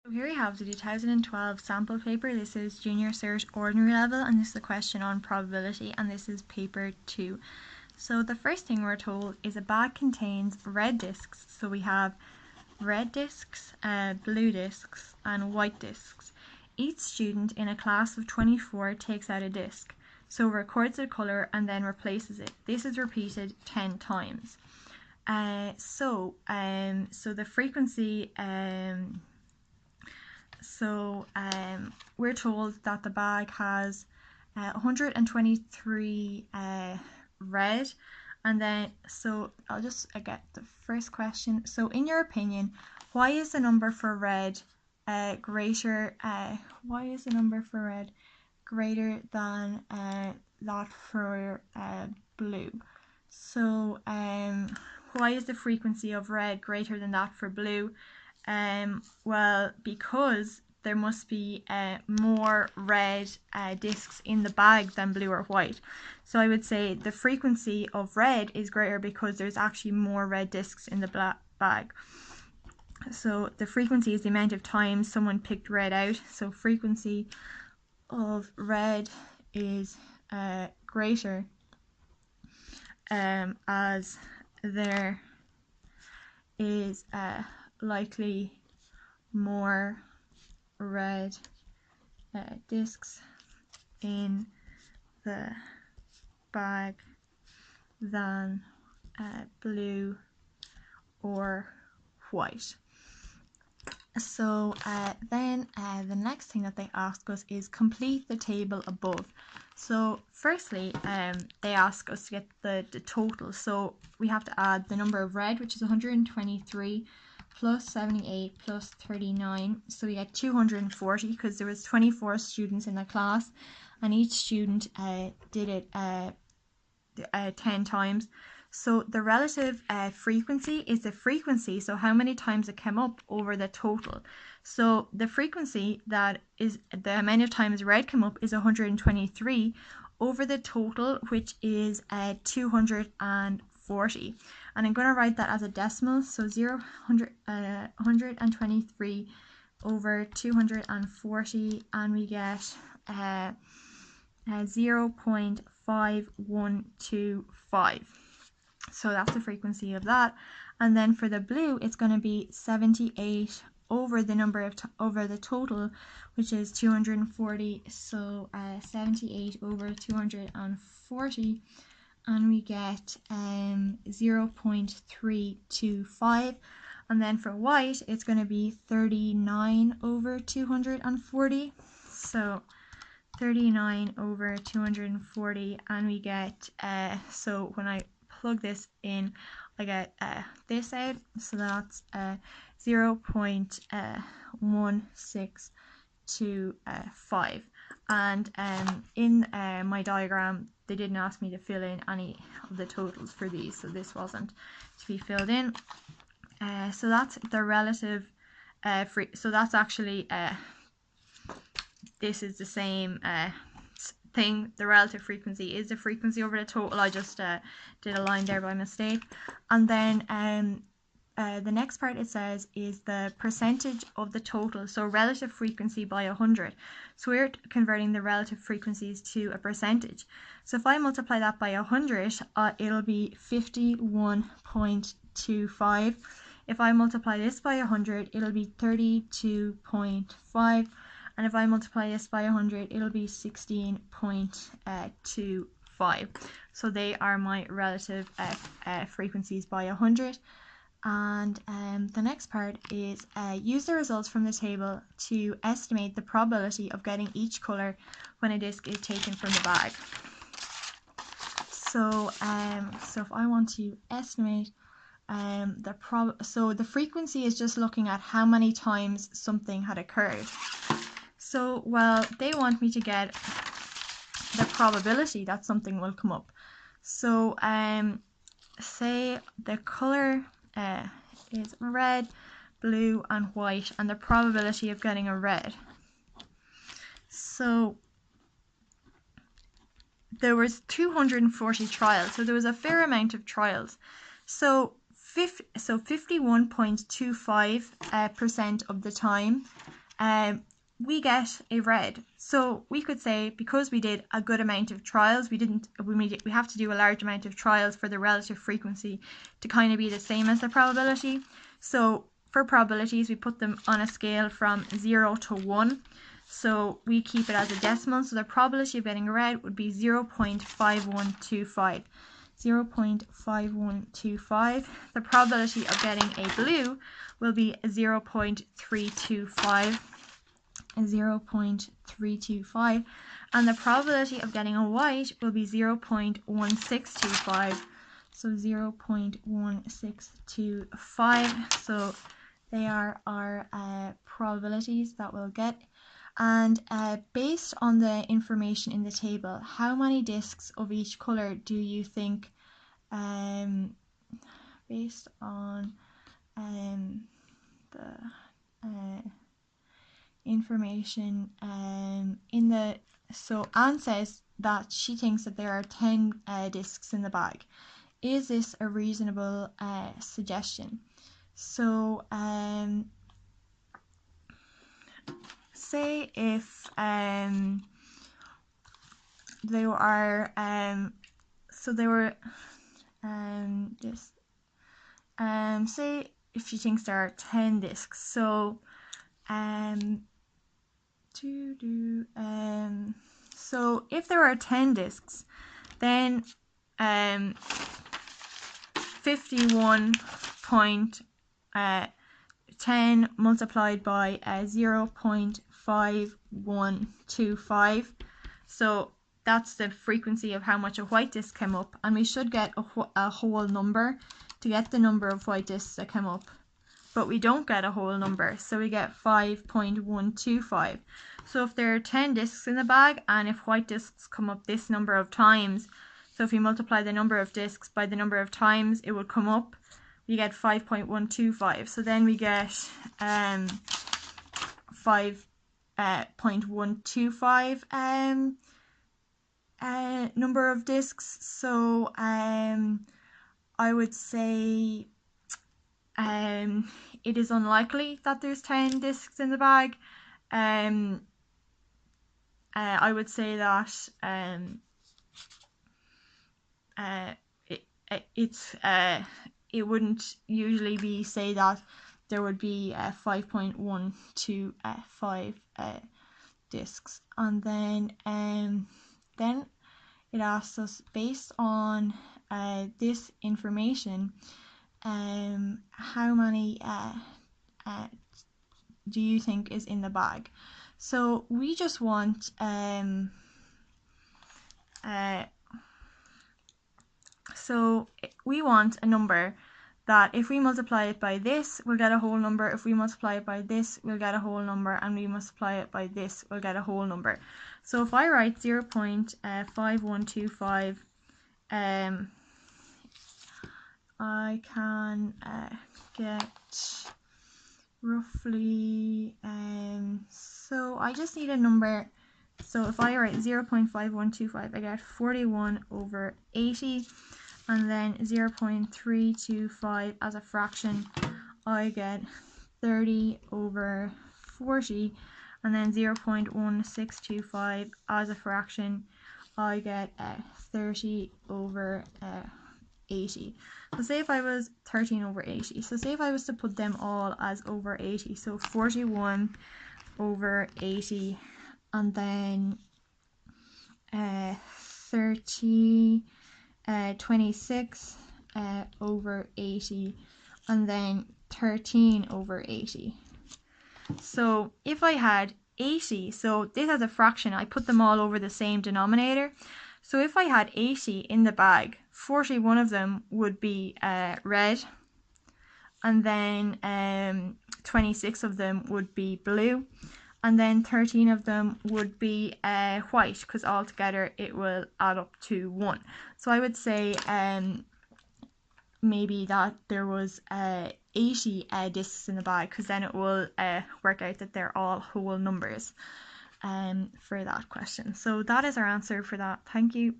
So here we have the 2012 sample paper. This is Junior Cert Ordinary Level, and this is a question on probability, and this is paper 2. So the first thing we're told is a bag contains red discs. So we have red discs, blue discs, and white discs. Each student in a class of 24 takes out a disc, so records the colour and then replaces it. This is repeated 10 times. So the frequency, we're told that the bag has 123 red, and then I'll just get the first question. So in your opinion, why is the number for red greater than that for blue? So why is the frequency of red greater than that for blue? Well, because there must be more red discs in the bag than blue or white. So I would say the frequency of red is greater because there's actually more red discs in the bag. So the frequency is the amount of times someone picked red out. So frequency of red is greater as there is likely more red discs in the bag than blue or white. So then the next thing that they ask us is complete the table above. So firstly, they ask us to get the total. So we have to add the number of red, which is 123, plus 78 plus 39. So we get 240 because there was 24 students in the class, and each student did it 10 times. So the relative frequency is the frequency, so how many times it came up, over the total. So the frequency, that is the amount of times red came up, is 123 over the total, which is 240. And I'm going to write that as a decimal, so 123 over 240, and we get 0.5125. So that's the frequency of that. And then for the blue, it's going to be 78 over the number of over the total, which is 240. So 78 over 240, and we get 0.325. And then for white, it's going to be 39 over 240. So 39 over 240, and we get so when I plug this in, I get this out, so that's 0.1625. And in my diagram, they didn't ask me to fill in any of the totals for these, so this wasn't to be filled in. So that's the relative so that's actually this is the same thing. The relative frequency is the frequency over the total. I just did a line there by mistake. And then the next part, it says, is the percentage of the total, so relative frequency by 100. So we're converting the relative frequencies to a percentage. So if I multiply that by 100, it'll be 51.25. If I multiply this by 100, it'll be 32.5. And if I multiply this by 100, it'll be 16.25. So they are my relative frequencies by 100. And the next part is use the results from the table to estimate the probability of getting each colour when a disc is taken from the bag. So if I want to estimate so the frequency is just looking at how many times something had occurred. So, well, they want me to get the probability that something will come up. So, say the colour is red, blue, and white, and the probability of getting a red. So, there was 240 trials, so there was a fair amount of trials. So 51.25% of the time we get a red. So we could say, because we did a good amount of trials, we have to do a large amount of trials for the relative frequency to kind of be the same as the probability. So for probabilities, we put them on a scale from 0 to 1. So we keep it as a decimal. So the probability of getting a red would be 0.5125. 0.5125. The probability of getting a blue will be 0.325. 0.325, and the probability of getting a white will be 0.1625. So 0.1625. So they are our probabilities that we'll get. And based on the information in the table, how many discs of each color do you think, based on the information in the, so Anne says that she thinks that there are 10 discs in the bag. Is this a reasonable suggestion? So say if they are so they were say if she thinks there are 10 discs, so so if there are 10 discs, then 51.10 multiplied by 0.5125. So that's the frequency of how much a white disc came up, and we should get a whole number to get the number of white discs that come up. But we don't get a whole number, so we get 5.125. So if there are 10 discs in the bag, and if white discs come up this number of times, so if we multiply the number of discs by the number of times it would come up, we get 5.125. So then we get 5.125 number of discs. So I would say it is unlikely that there's 10 discs in the bag. I would say that it wouldn't usually be say that there would be 5.125 discs. And then it asks us, based on this information, how many do you think is in the bag? So we just want so we want a number that if we multiply it by this, we'll get a whole number. If we multiply it by this, we'll get a whole number, and we multiply it by this, we'll get a whole number. So if I write 0.5125, I can get roughly, so I just need a number. So if I write 0.5125, I get 41 over 80, and then 0.325 as a fraction, I get 30 over 40, and then 0.1625 as a fraction, I get 30 over 80. So say if I was 13 over 80, so say if I was to put them all as over 80, so 41 over 80, and then 26 over 80, and then 13 over 80. So if I had 80, so this as a fraction, I put them all over the same denominator. So if I had 80 in the bag, 41 of them would be red, and then 26 of them would be blue, and then 13 of them would be white, because altogether it will add up to 1. So I would say maybe that there was 80 discs in the bag, because then it will work out that they're all whole numbers for that question. So that is our answer for that. Thank you.